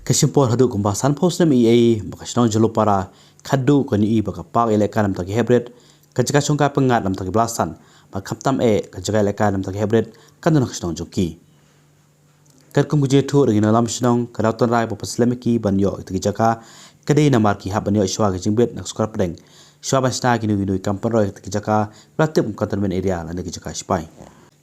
Kesimpor hadu kumbasan pos nam EA bakasnong jalupara khadu kani baka pak eleka nam tagi hebret kajaka chungka pengat nam tagi blasan bakaptam kajaka eleka nam tagi hebret kandu nakasnong joki karkum guje thu regina lam shnong karautan rai popaslemiki banyo tagi jaka kadai namar ki habanyo ishwa gajingbet nakskor pedeng shwa basna ginu kampanro tagi jaka ratip kantonmen area lan tagi jaka spai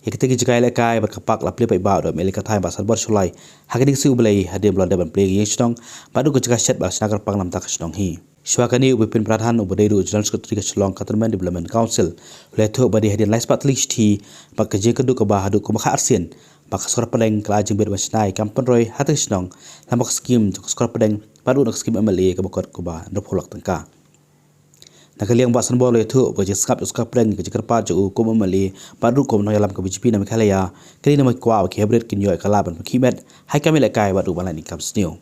Hekti jika elekai berkapak lapli pai bau dom eleka thai basal bor sulai hagadi si ublai hadim blonde ban play yesnong padu ko jika set bas nagar panglam tak snong hi swakani ubipin pradhan ubadairu ujlan sekretari Shillong Cantonment Development Council letho badi hadin lais pat list hi bak je kedu ke bahadu ko makha arsin bak skor pedeng kelajing ber basnai kampen roy hatis snong lamak skim skor pedeng padu nak skim MLA ke bakot ko ba ndopolak tengka Nakaliang basan bolo itu bagi skap uskap pren ke jekerpa ju ko memali padu ko no yalam ke BJP na Meghalaya kini nama kwa ke hebret kinyo kalaban kimet hai kami lekai badu balani kam sneo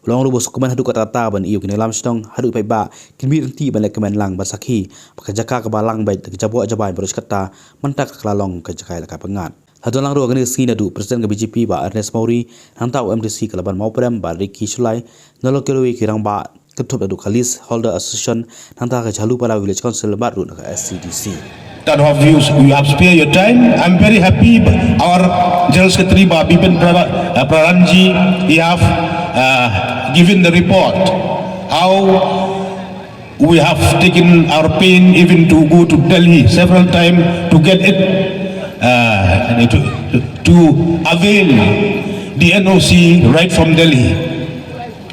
Long rubus kuman hadu kata ban iu kini lam stong hadu pai ba kimi renti ban lekemen lang basakhi pakajaka ke balang bai ke jabo ajabai berus kata mentak kelalong ke jakai lekai pengat Hadu lang ruang ni sini adu Presiden ke BJP ba Ernest Maury hantau MDC kelaban mau prem ba Ricky Sulai nolok kerui kirang ba Ketua Edu Kalis Holder Association nanta ke Jalu para Village Council baru ke SCDC. That of you have spare your time. I'm very happy. Our General Secretary Bipin Praranji, he have given the report how we have taken our pain even to go to Delhi several times to get it to avail the NOC right from Delhi.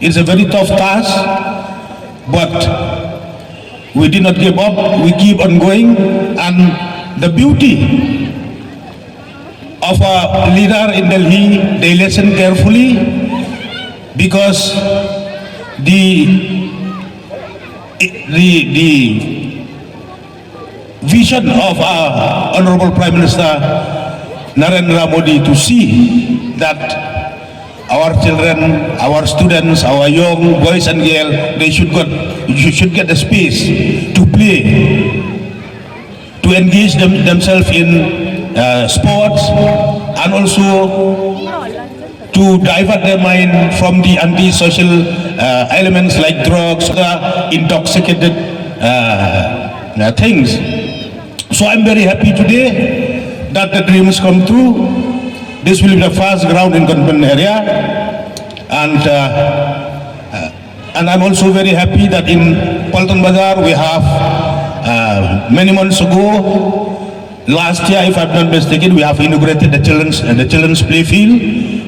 It's a very tough task. But we did not give up, we keep on going, and the beauty of a leader in Delhi, they listen carefully because the vision of our Honorable Prime Minister Narendra Modi to see that our children, our students, our young boys and girls, they should get the space to play, to engage themselves in sports, and also to divert their mind from the anti-social elements like drugs, intoxicated things. So I'm very happy today that the dreams come true. This will be the first ground in Cantonment area, and I'm also very happy that in Palton Bazar we have many months ago, last year if I'm not mistaken, we have inaugurated the children's play field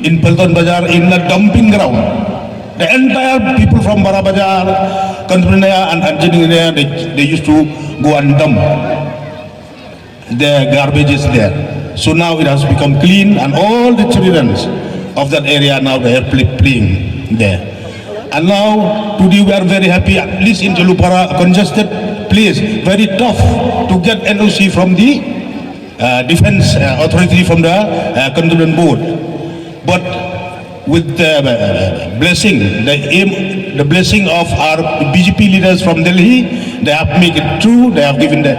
in Palton Bazar in a dumping ground. The entire people from Bara Bazar, Cantonment area and Anjing area, they used to go and dump their garbages there. So now it has become clean, and all the children of that area now they are playing there. And now today we are very happy, at least in Jalupara, a congested place, very tough to get NOC from the defense authority, from the Cantonment board. But with the blessing, the blessing of our BJP leaders from Delhi, they have made it true. They have given the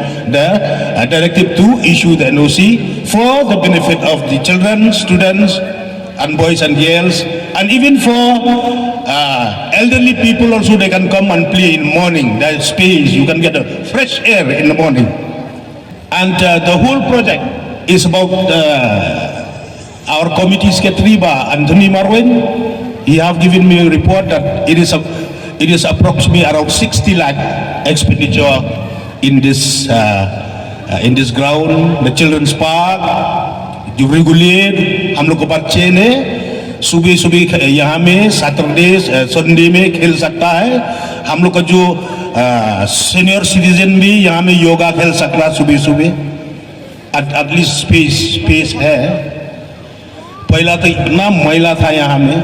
directive to issue the NOC for the benefit of the children, students, and boys and girls, and even for elderly people also. They can come and play in the morning. There is space. You can get a fresh air in the morning. And the whole project is about our committee secretary, Anthony Marwin. He have given me a report that it is approximately around 60 lakh expenditure in this ground, the children's park, जो regular हम लोग को बच्चे ने सुबह यहाँ में Saturday Sunday में खेल सकता है. हम लोग का जो सीनियर सिटीजन भी यहाँ में योगा खेल सकता है सुबह. एटलीस्ट स्पेस है. पहला तो इतना मैला था यहाँ में,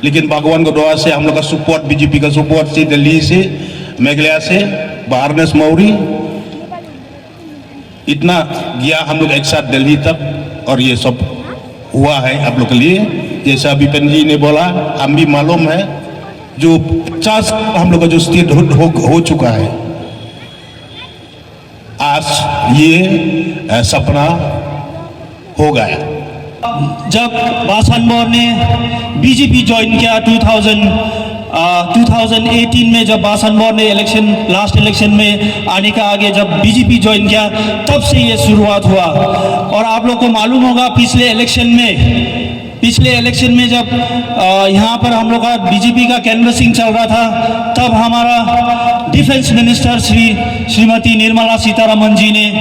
लेकिन भगवान को दुआ से हम लोग का सपोर्ट, बीजेपी का सपोर्ट से, दिल्ली से, मेघालय से, अर्नेस्ट मौरी इतना गया हम लोग एक साथ दिल्ली तक, और ये सब हुआ है आप लोग के लिए. जैसा विपिन जी ने बोला, हम भी मालूम है जो 50 हम लोग का जो स्टेट हो चुका है, आज ये सपना हो गया. जब बासानबोर ने बीजेपी ज्वाइन किया 2018 में, जब बासानबोर ने लास्ट इलेक्शन में आने का आगे जब बीजेपी ज्वाइन किया, तब से ये शुरुआत हुआ। और आप लोग को मालूम होगा पिछले इलेक्शन में जब यहाँ पर हम लोग का बीजेपी का कैनवसिंग चल रहा था, तब हमारा डिफेंस मिनिस्टर श्रीमती निर्मला सीतारमण जी ने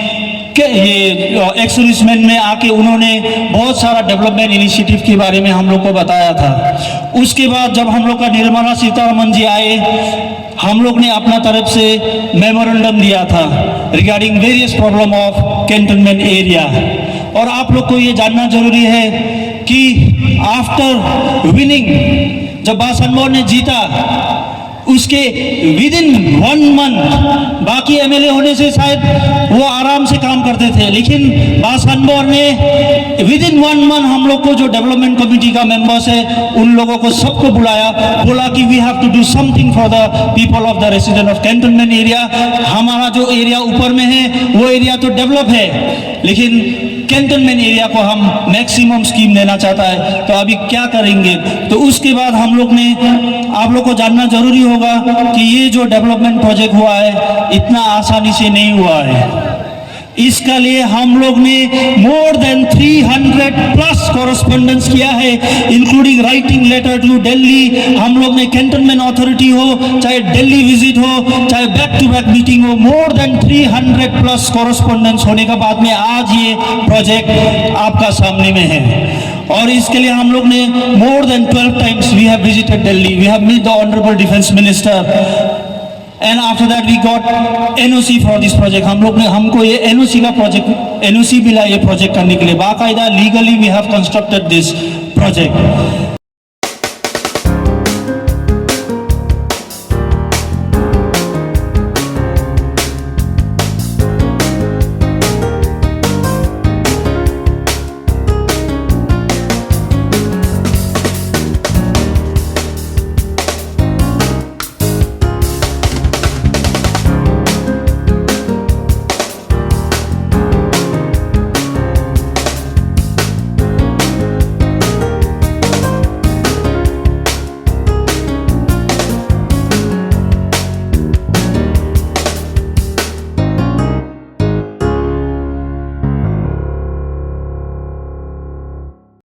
ये एक्स-सर्विसमैन में आके उन्होंने बहुत सारा डेवलपमेंट इनिशिएटिव के बारे में हम लोग को बताया था। उसके बाद जब हम लोग का निर्मला सीतारमण जी आए, हम लोग ने अपना तरफ से मेमोरेंडम दिया था regarding various problem of cantonment area. और आप लोग को ये जानना जरूरी है कि आफ्टर विनिंग, जब बासानबोर ने जीता, उसके विद इन 1 मंथ, बाकी एमएलए होने से शायद वो आराम से काम करते थे, लेकिन बासानबोर ने विद इन 1 मंथ हम लोग को जो डेवलपमेंट कमेटी का मेंबर्स है उन लोगों को सबको बुलाया, बोला कि we have to do something for the people of the resident of cantonment area. हमारा जो एरिया ऊपर में है वो एरिया तो डेवलप है, लेकिन कैंटोनमेंट एरिया को हम मैक्सिमम स्कीम देना चाहता है, तो अभी क्या करेंगे। तो उसके बाद हम लोग ने, आप लोग को जानना जरूरी होगा कि ये जो डेवलपमेंट प्रोजेक्ट हुआ है इतना आसानी से नहीं हुआ है। इसका लिए हम लोग ने मोर देन 300+ कॉरेस्पॉन्डेंस किया है, including writing letter to Delhi. हम लोग ने कैंटोनमेंट अथॉरिटी हो, चाहे दिल्ली विजिट हो, चाहे बैक टू बैक मीटिंग हो, मोर देन 300+ कॉरेस्पॉन्डेंस होने के बाद में आज ये प्रोजेक्ट आपका सामने में है। और इसके लिए हम लोग ने more than 12 times we have visited Delhi, we have meet the honourable defence minister, and after that we got NOC for this project. हमको ये एनओसी का प्रोजेक्ट एनओसी मिला ये प्रोजेक्ट करने के लिए, बाकायदा legally we have constructed this project.